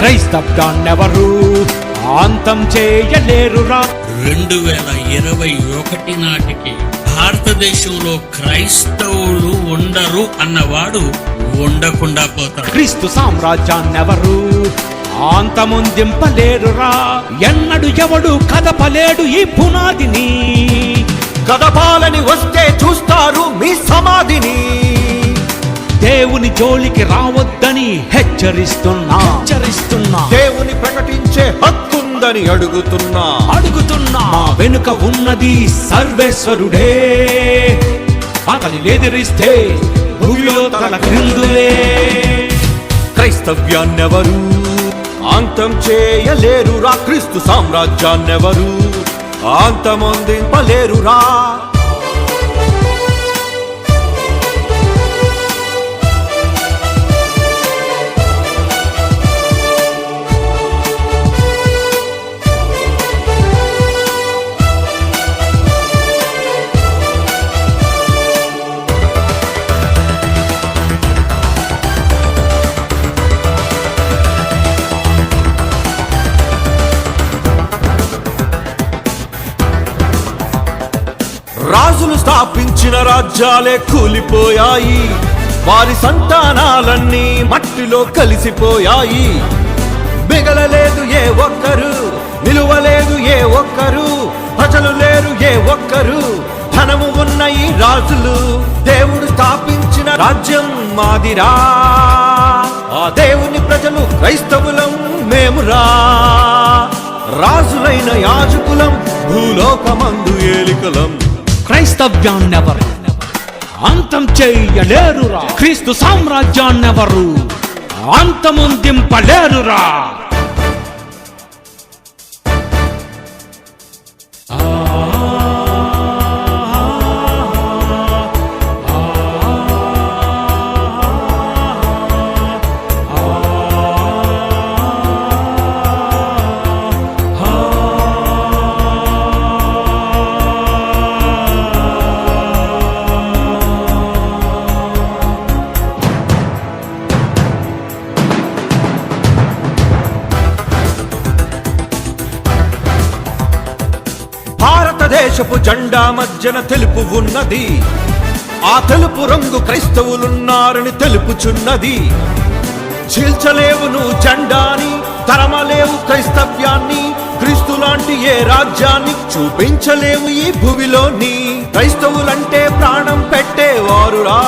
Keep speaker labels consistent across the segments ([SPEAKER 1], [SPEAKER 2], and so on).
[SPEAKER 1] క్రైస్తవ్యాన్నెవరు అంతం చేయలేరురా.
[SPEAKER 2] 2021 నాటికి భారతదేశంలో క్రైస్తవులు ఉండరు అన్నవాడు ఉండకుండా పోతాడు.
[SPEAKER 1] క్రీస్తు సామ్రాజ్యాన్నెవరు అంతమొందింపలేరురా. ఎన్నడు ఎవడు కదపలేడు ఈ పునాదిని.
[SPEAKER 3] కదపాలని వస్తే చూస్తారు మీ సమాధిని.
[SPEAKER 1] దేవుని జోలికి రావద్దని హెచ్చరిస్తున్నా.
[SPEAKER 3] దేవుని ప్రకటించే హక్కుందని అడుగుతున్నా.
[SPEAKER 1] మా వెనుక ఉన్నది సర్వేశ్వరుడే. అతని ఎదిరిస్తే భూమిలో తల క్రిందులే.
[SPEAKER 3] క్రైస్తవ్యాన్నెవరు అంతం చేయలేరురా. క్రీస్తు సామ్రాజ్యాన్నెవరు అంతమొందింపలేరురా. రాజులు స్థాపించిన రాజ్యాలే కూలిపోయాయి. వారి సంతానాలన్నీ మట్టిలో కలిసిపోయాయి. మిగలలేదు ఏ ఒక్కరు, నిలువలేదు ఏ ఒక్కరు, ప్రజలు లేరు ఏ ఒక్కరు. ధనము ఉన్న ఈ రాజులు దేవుడు స్థాపించిన రాజ్యం మాదిరా. ఆ దేవుని ప్రజలు క్రైస్తవులం మేమురా. రాజులైన యాజకులం, భూలోకమందు ఏలికలం.
[SPEAKER 1] క్రైస్తవ్యాన్నెవరు అంతం చేయలేరురా. క్రీస్తు సామ్రాజ్యాన్నెవరు అంతమొందింపలేరురా.
[SPEAKER 3] భారతదేశపు జెండా మధ్యన తెలుపు ఉన్నది. ఆ తెలుపు రంగు క్రైస్తవులున్నారని తెలుపుచున్నది. చీల్చలేవు నువ్వు జెండాని, తరమలేవు క్రైస్తవ్యాన్ని. క్రీస్తు లాంటి ఏ రాజ్యాన్ని చూపించలేవు ఈ భూమిలోని. క్రైస్తవులంటే ప్రాణం పెట్టేవారురా.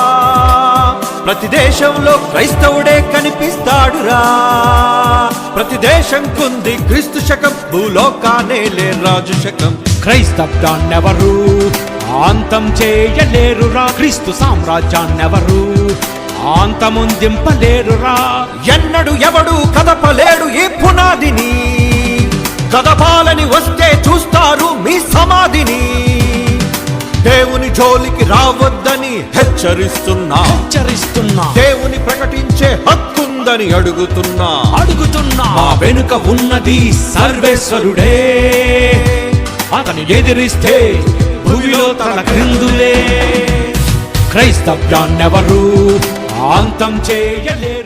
[SPEAKER 3] ప్రతి దేశంలో క్రైస్తవుడే కనిపిస్తాడురా. ప్రతి దేశం కుంది క్రీస్తు శకం, భూలోకానే లే రాజు శకం.
[SPEAKER 1] క్రైస్తవ్యాన్నెవరు అంతం చేయలేరురా. క్రీస్తు సామ్రాజ్యాన్నెవరు అంతమొందింపలేరురా.
[SPEAKER 3] ఎన్నడు ఎవడు కదపలేడు ఈ పునాదిని. కదపాలని వస్తే చూస్తారు మీ సమాధిని. దేవుని జోలికి రావద్దని హెచ్చరిస్తున్నా. దేవుని ప్రకటించే హక్కుందని అడుగుతున్నా.
[SPEAKER 1] మా వెనుక ఉన్నది సర్వేశ్వరుడే. అతని ఎదిరిస్తే భూమిలో తల క్రిందులే. క్రైస్తవ్యాన్నెవరు అంతం చేయలేరు.